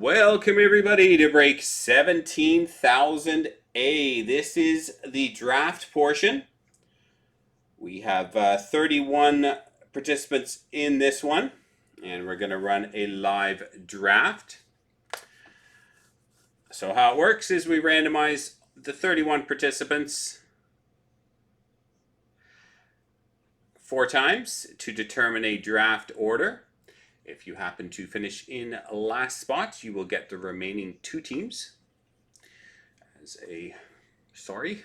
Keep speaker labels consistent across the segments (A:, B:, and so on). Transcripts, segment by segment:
A: Welcome everybody to break 17,000A. This is the draft portion. We have 31 participants in this one, and we're going to run a live draft. So how it works is we randomize the 31 participants 4 times to determine a draft order. If you happen to finish in last spot, you will get the remaining 2 teams as a sorry.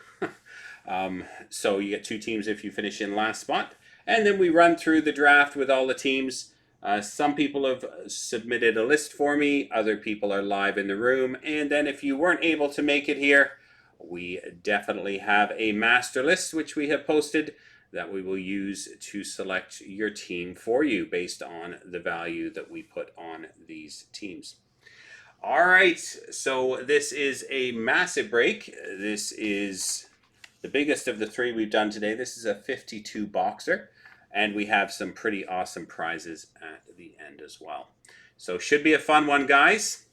A: So you get 2 teams if you finish in last spot. And then we run through the draft with all the teams. Some people have submitted a list for me. Other people are live in the room. And then if you weren't able to make it here, we definitely have a master list, which we have posted, that we will use to select your team for you based on the value that we put on these teams. All right, so this is a massive break. This is the biggest of the 3 we've done today. This is a 52 boxer, and we have some pretty awesome prizes at the end as well. So should be a fun one, guys.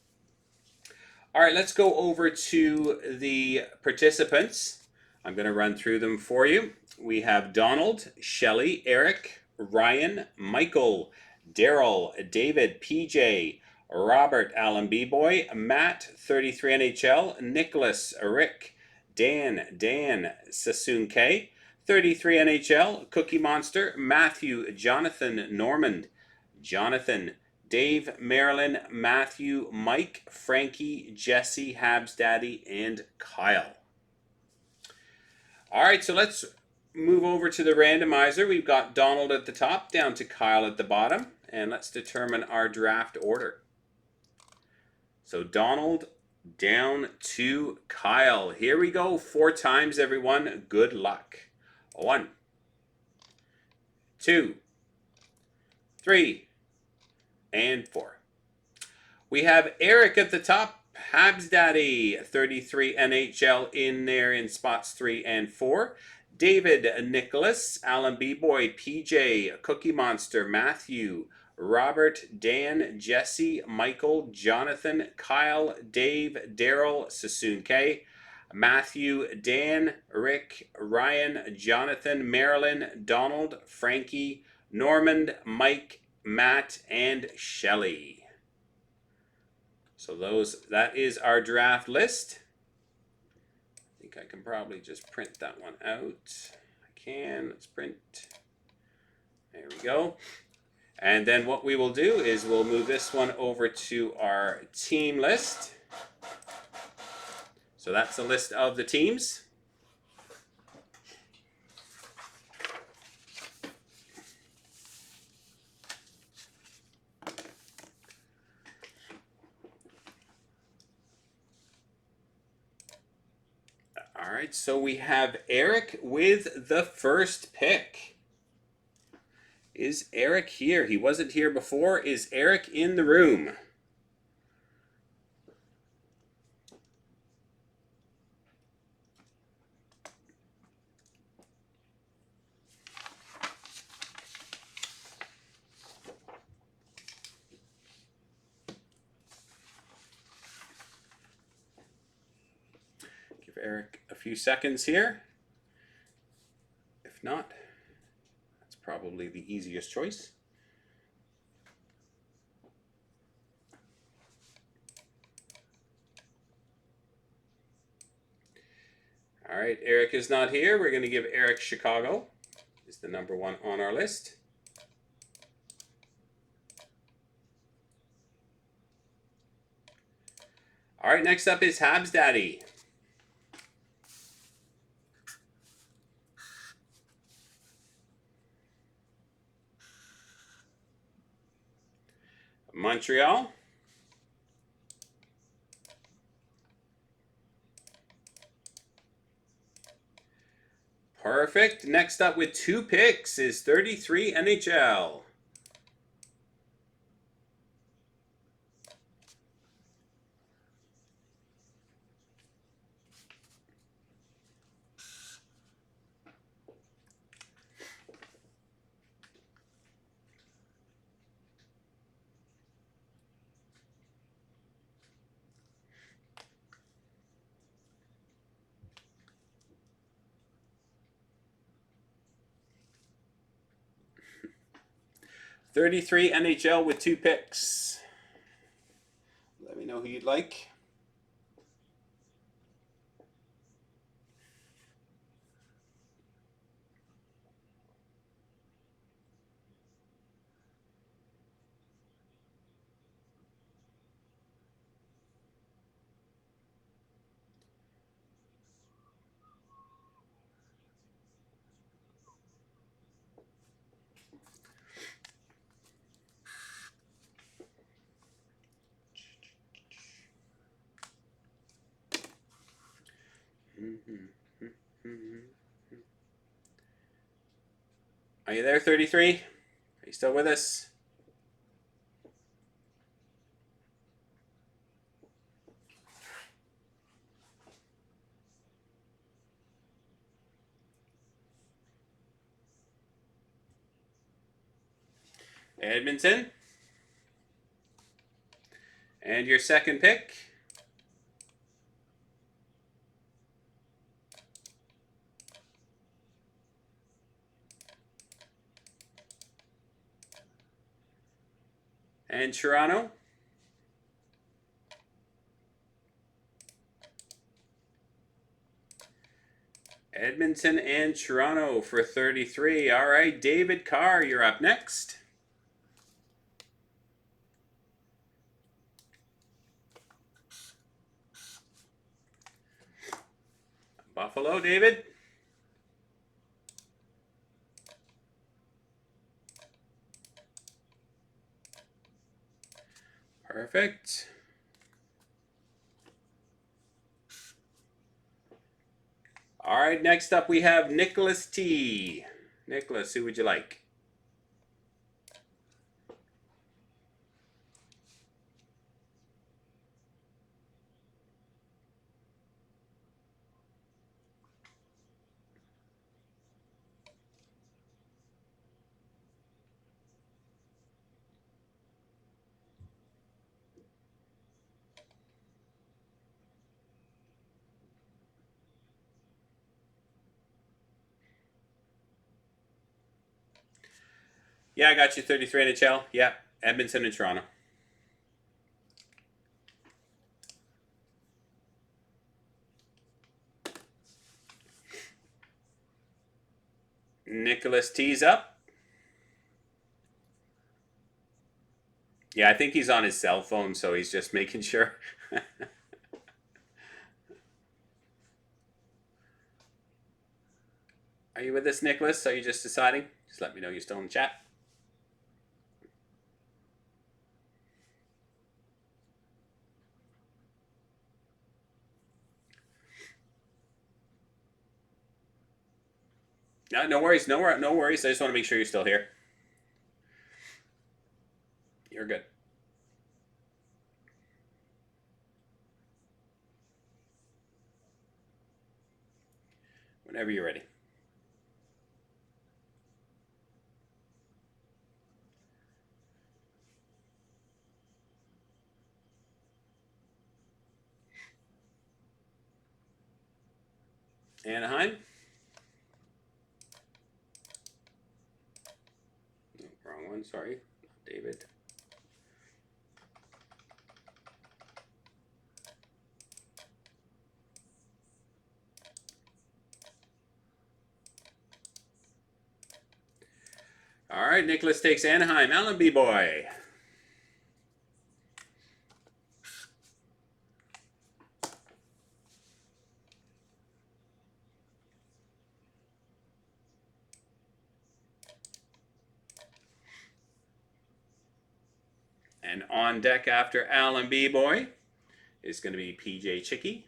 A: All right, let's go over to the participants. I'm going to run through them for you. We have Donald, Shelley, Eric, Ryan, Michael, Daryl, David, PJ, Robert, Alan B-Boy, Matt, 33 NHL, Nicholas, Rick, Dan, Sassoon K, 33 NHL, Cookie Monster, Matthew, Jonathan, Normand, Jonathan, Dave, Marilyn, Matthew, Mike, Frankie, Jesse, Habs Daddy, and Kyle. All right, so let's move over to the randomizer. We've got Donald at the top, down to Kyle at the bottom, and let's determine our draft order. So Donald down to Kyle. Here we go, 4 times, everyone. Good luck. 1, 2, 3, and 4. We have Eric at the top. Habs Daddy, 33 NHL in there in spots 3 and 4. David, Nicholas, Alan B-Boy, PJ, Cookie Monster, Matthew, Robert, Dan, Jesse, Michael, Jonathan, Kyle, Dave, Daryl, Sassoon K, Matthew, Dan, Rick, Ryan, Jonathan, Marilyn, Donald, Frankie, Normand, Mike, Matt, and Shelley. So that is our draft list. I think I can probably just print that one out. I can. Let's print. There we go. And then what we will do is we'll move this one over to our team list. So that's the list of the teams. All right, so we have Eric with the first pick. Is Eric here? He wasn't here before. Is Eric in the room? Give Eric a few seconds here. If not, that's probably the easiest choice. All right, Eric is not here. We're going to give Eric Chicago. Is the number 1 on our list. All right, next up is Habs Daddy. Montreal. Perfect. Next up with 2 picks is 33 NHL. 33 NHL with 2 picks. Let me know who you'd like. Are you there, 33? Are you still with us? Edmonton. And your second pick? And Toronto. Edmonton and Toronto for 33. All right, David Carr, you're up next. Buffalo, David. Perfect. All right, next up we have Nicholas T. Nicholas, who would you like? Yeah, I got you 33 NHL. Yeah, Edmonton and Toronto. Nicholas T's up. Yeah, I think he's on his cell phone, so he's just making sure. Are you with us, Nicholas? Are you just deciding? Just let me know you're still in the chat. No worries. No worries. I just want to make sure you're still here. You're good. Whenever you're ready. Anaheim. No, wrong one. Sorry, David. All right, Nicholas takes Anaheim. Alan B. Boy. And on deck after Alan B. Boy is going to be PJ Chicky.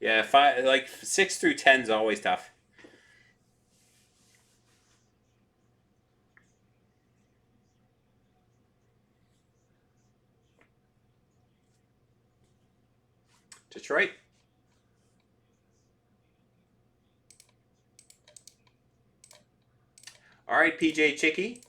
A: Yeah, 6 through 10 is always tough. Detroit. All right, PJ Chicky.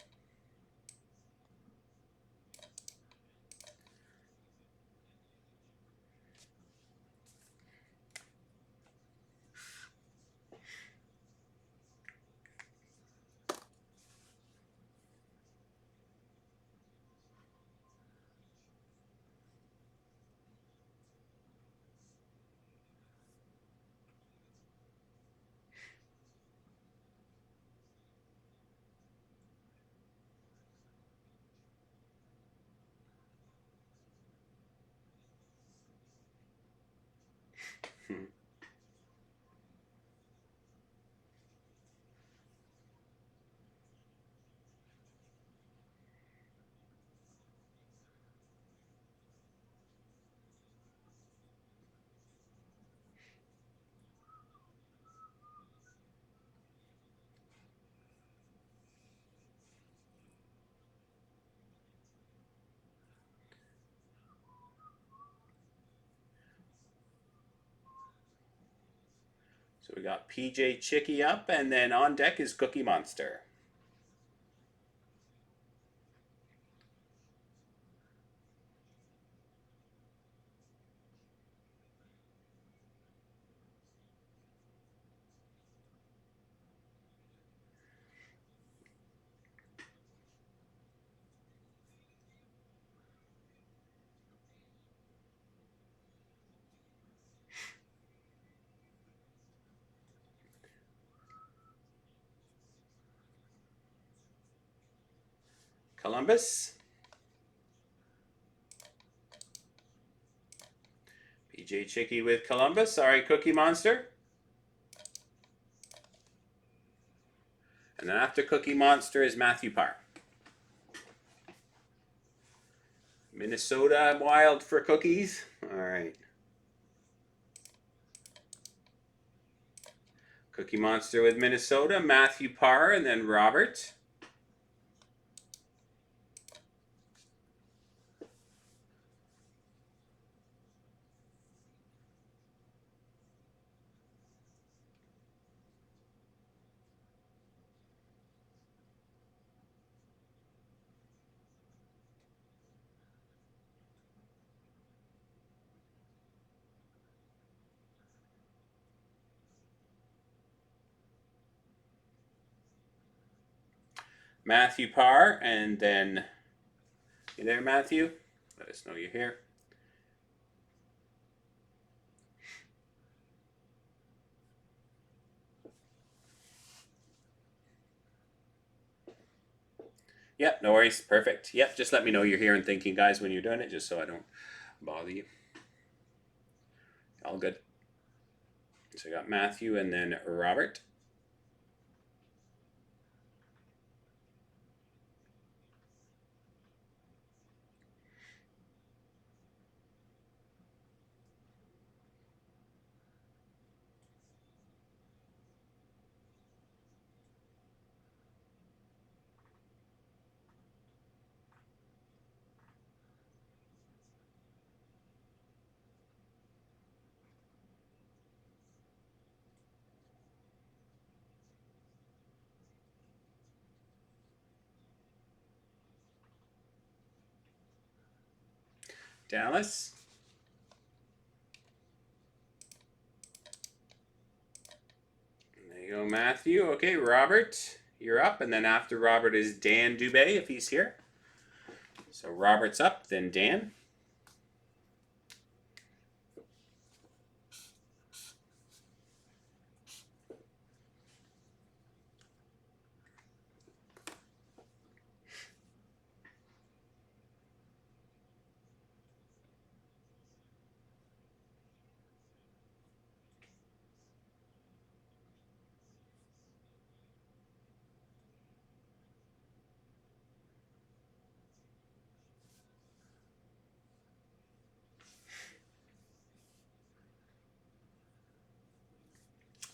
A: So we got PJ Chicky up, and then on deck is Cookie Monster. Columbus. PJ Chicky with Columbus. Sorry, Cookie Monster. And then after Cookie Monster is Matthew Parr. Minnesota Wild for cookies. All right. Cookie Monster with Minnesota, Matthew Parr, and then Robert. Matthew Parr, and then you there, Matthew? Let us know you're here. Yep, no worries. Perfect. Yep, just let me know you're here and thinking, guys, when you're doing it, just so I don't bother you. All good. So I got Matthew and then Robert. Dallas. There you go, Matthew. Okay, Robert, you're up. And then after Robert is Dan Dubé, if he's here. So Robert's up, then Dan.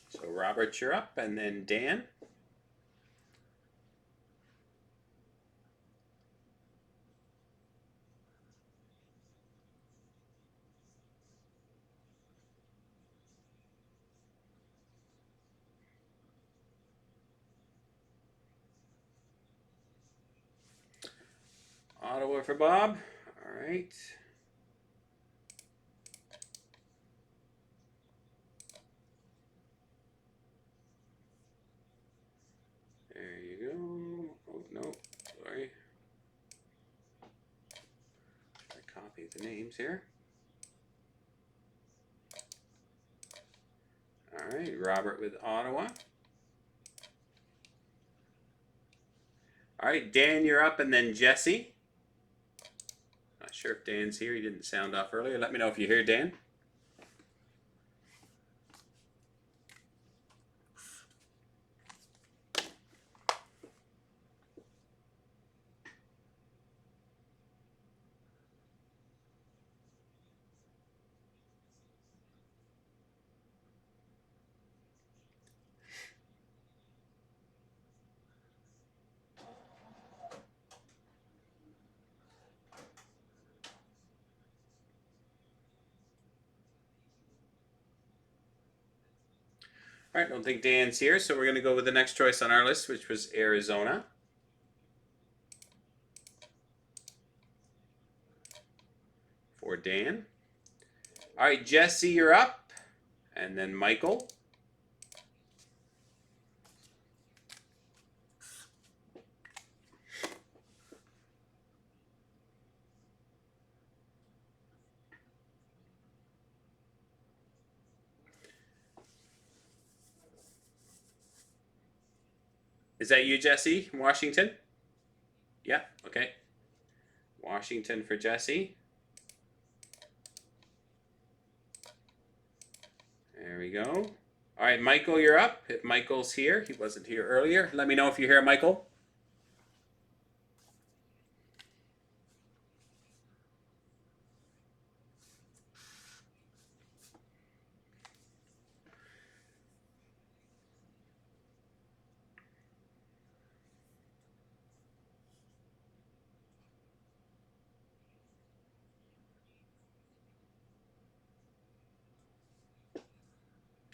A: So Robert, you're up, and then Dan. Ottawa for Bob. All right. There you go. Oh, no. Sorry. I copy the names here. All right. Robert with Ottawa. All right. Dan, you're up, and then Jesse. Not sure if Dan's here. He didn't sound off earlier. Let me know if you hear Dan. All right, I don't think Dan's here, so we're going to go with the next choice on our list, which was Arizona. For Dan. All right, Jesse, you're up. And then Michael. Is that you, Jesse? Washington? Yeah, okay. Washington for Jesse. There we go. All right, Michael, you're up. If Michael's here, he wasn't here earlier. Let me know if you're here, Michael.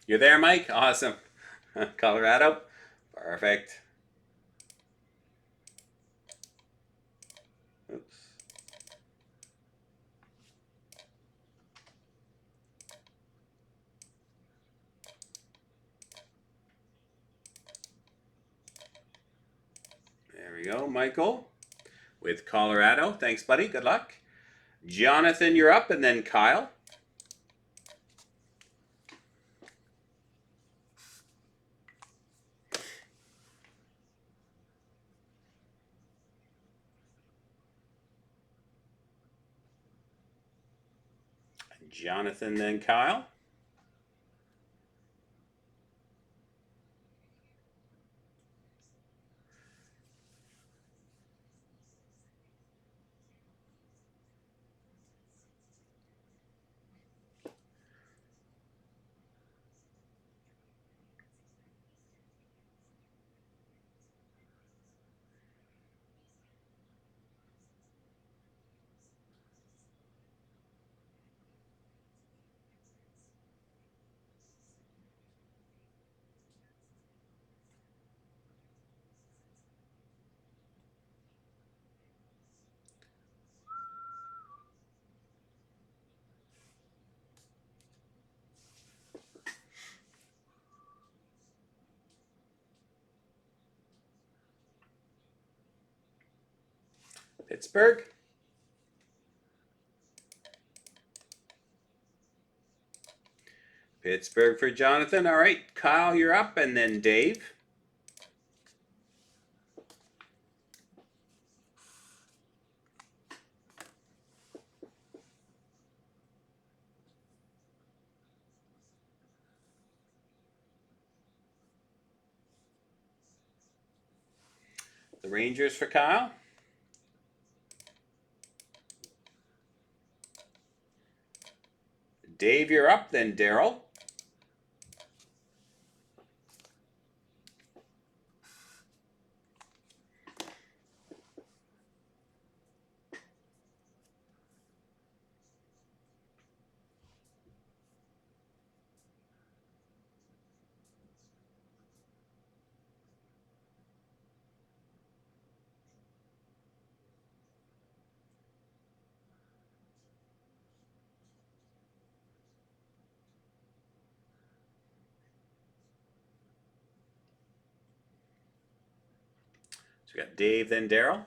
A: You're there, Mike? Awesome. Colorado? Perfect. Oops. There we go, Michael. With Colorado. Thanks, buddy. Good luck. Jonathan, you're up, and then Kyle. Jonathan, then Kyle. Pittsburgh. Pittsburgh for Jonathan. All right, Kyle, you're up, and then Dave. The Rangers for Kyle. Dave, you're up, then Daryl. So we got Dave, then Daryl.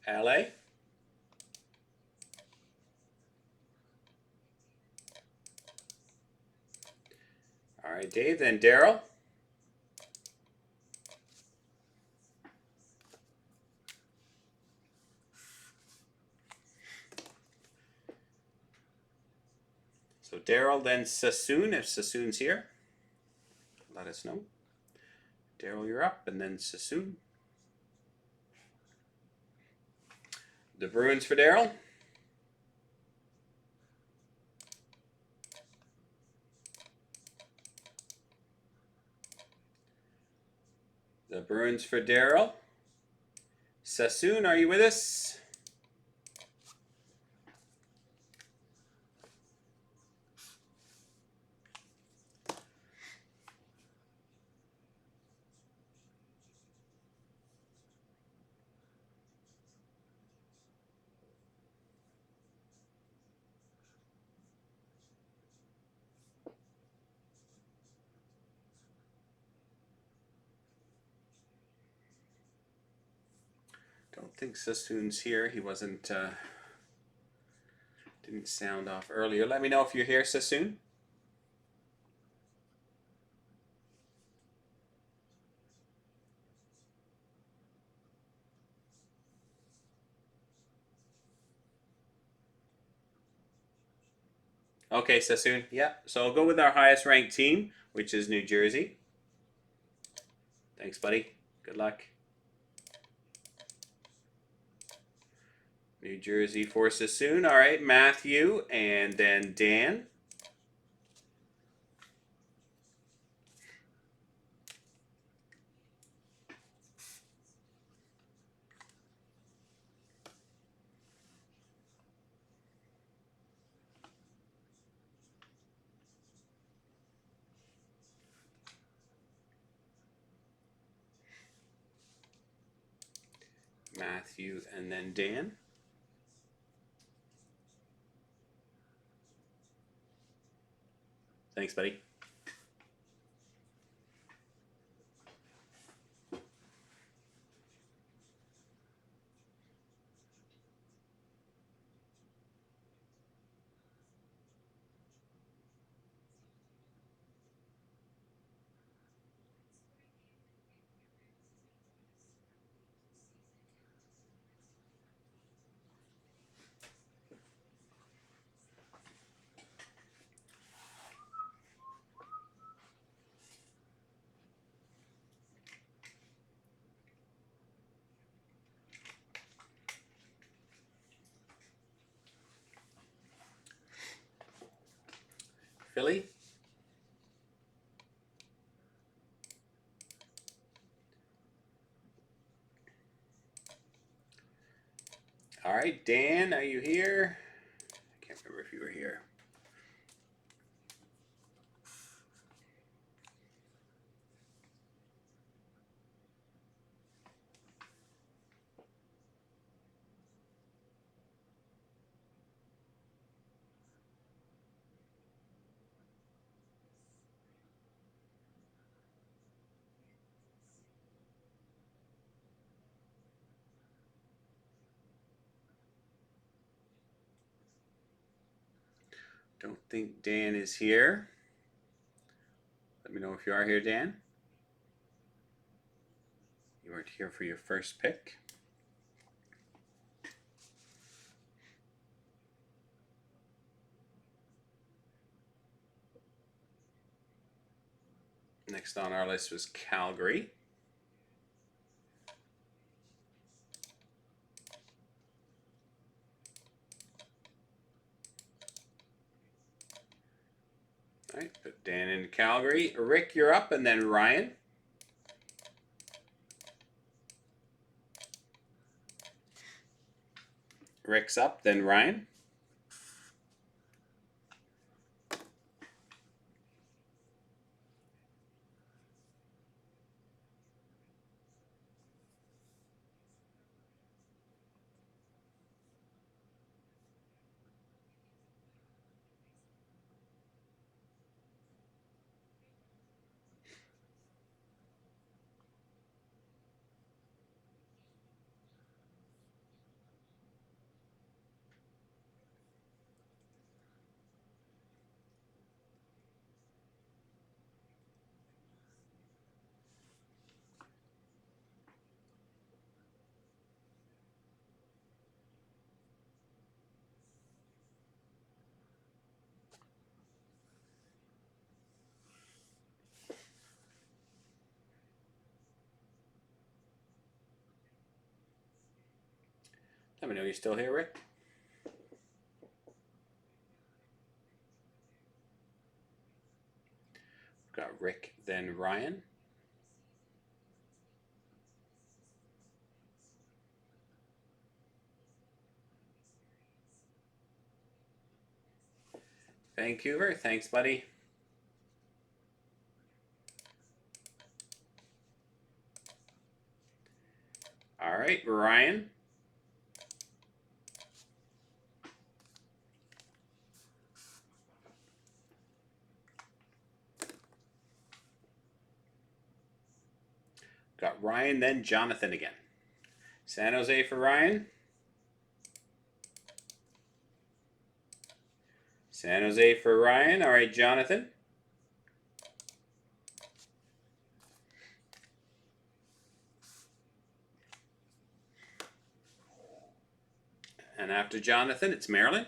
A: LA. All right, Dave, then Daryl. So Daryl, then Sassoon. If Sassoon's here, let us know. Daryl, you're up, and then Sassoon. The Bruins for Daryl. The Bruins for Daryl. Sassoon, are you with us? Don't think Sassoon's here. He wasn't, didn't sound off earlier. Let me know if you're here, Sassoon. Okay, Sassoon. Yeah. So I'll go with our highest ranked team, which is New Jersey. Thanks, buddy. Good luck. New Jersey for Sassoon. All right, Matthew, and then Dan. Matthew, and then Dan. Thanks, buddy. Philly. All right, Dan, are you here? I can't remember if you were here. Don't think Dan is here. Let me know if you are here, Dan. You weren't here for your first pick. Next on our list was Calgary. All right, put Dan in Calgary. Rick, you're up, and then Ryan. Rick's up, then Ryan. Let me know you're still here, Rick. Got Rick, then Ryan. Vancouver, thanks, buddy. All right, Ryan. Got Ryan, then Jonathan again. San Jose for Ryan. San Jose for Ryan. All right, Jonathan. And after Jonathan, it's Maryland.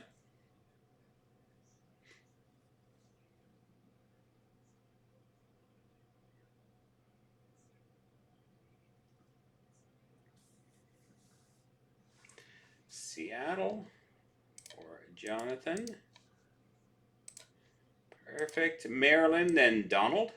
A: Seattle for Jonathan. Perfect. Maryland, then Donald.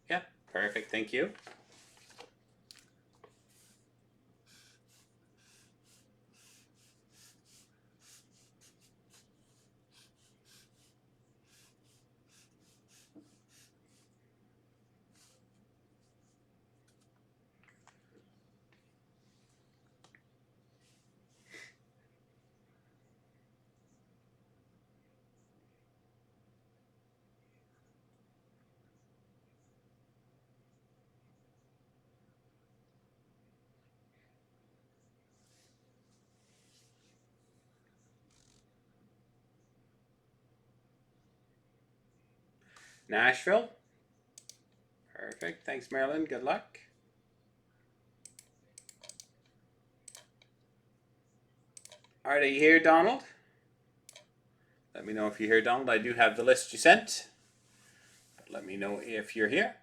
A: Yep, perfect. Thank you. Nashville. Perfect. Thanks, Maryland. Good luck. All right, are you here, Donald? Let me know if you're here, Donald. I do have the list you sent. But let me know if you're here.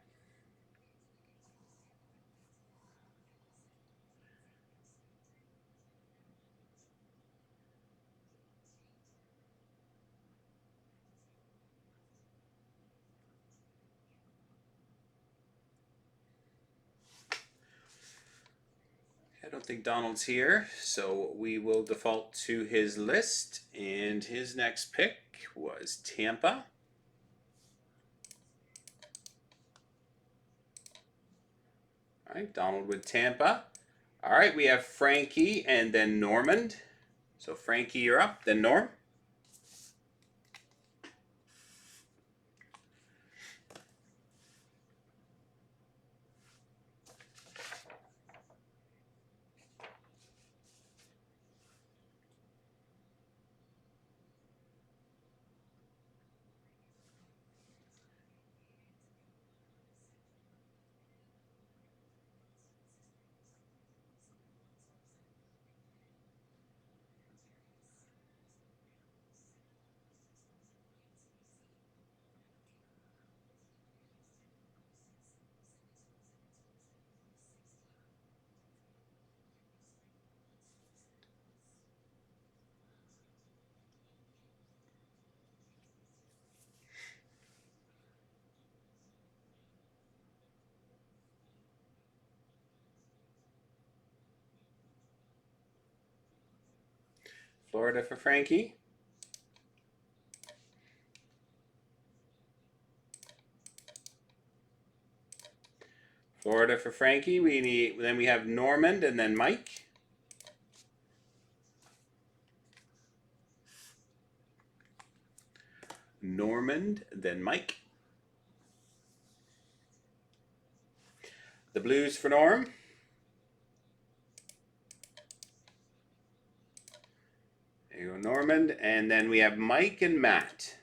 A: I don't think Donald's here, so we will default to his list. And his next pick was Tampa. All right, Donald with Tampa. All right, we have Frankie and then Normand. So Frankie, you're up, then Norm. Florida for Frankie. Florida for Frankie. Then we have Normand and then Mike. Normand, then Mike. The Blues for Norm. There you go, Normand. And then we have Mike and Matt.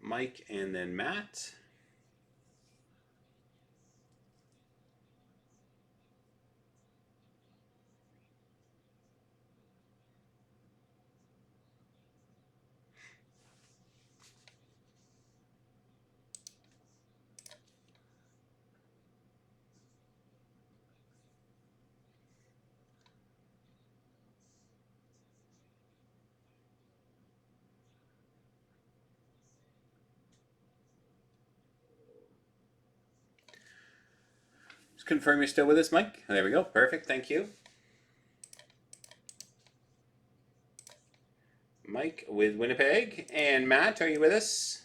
A: Mike and then Matt. Just confirm you're still with us, Mike. There we go. Perfect. Thank you. Mike with Winnipeg. And Matt, are you with us?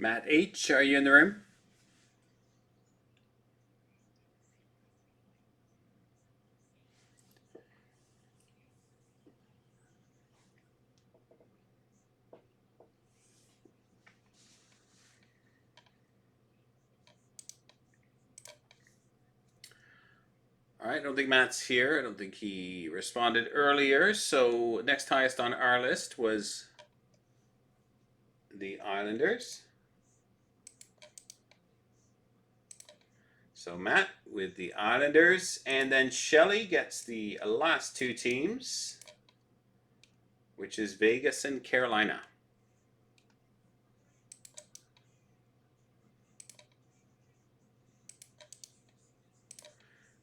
A: Matt H, are you in the room? All right, I don't think Matt's here. I don't think he responded earlier. So next highest on our list was the Islanders. So Matt with the Islanders, and then Shelley gets the last two teams, which is Vegas and Carolina.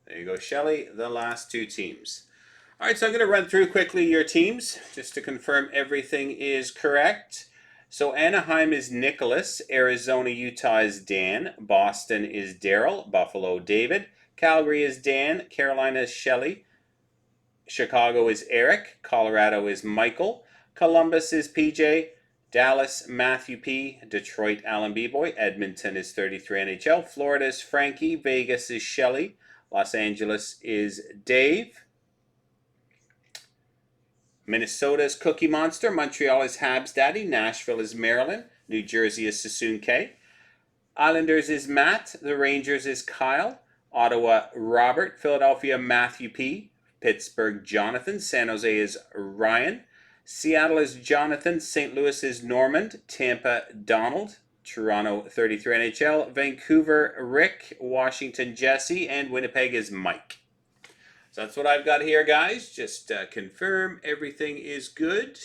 A: There you go, Shelley, the last two teams. All right, so I'm going to run through quickly your teams just to confirm everything is correct. So Anaheim is Nicholas, Arizona, Utah is Dan, Boston is Daryl, Buffalo David, Calgary is Dan, Carolina is Shelley, Chicago is Eric, Colorado is Michael, Columbus is PJ, Dallas Matthew P, Detroit Alan B-Boy, Edmonton is 33 NHL, Florida is Frankie, Vegas is Shelley, Los Angeles is Dave, Minnesota is Cookie Monster, Montreal is Habs Daddy, Nashville is Maryland, New Jersey is Sassoon K, Islanders is Matt, the Rangers is Kyle, Ottawa Robert, Philadelphia Matthew P, Pittsburgh Jonathan, San Jose is Ryan, Seattle is Jonathan, St. Louis is Normand, Tampa Donald, Toronto 33 NHL, Vancouver Rick, Washington Jesse, and Winnipeg is Mike. So that's what I've got here, guys. Just confirm everything is good.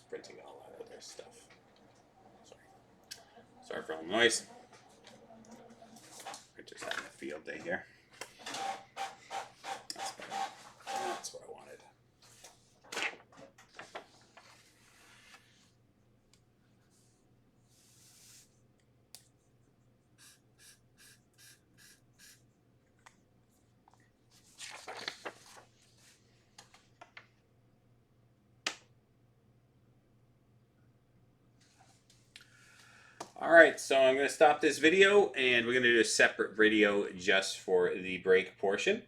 A: Printing all out of their stuff. Sorry for all the noise. We're just having a field day here. That's better. That's what I wanted. Alright, so I'm going to stop this video and we're going to do a separate video just for the break portion.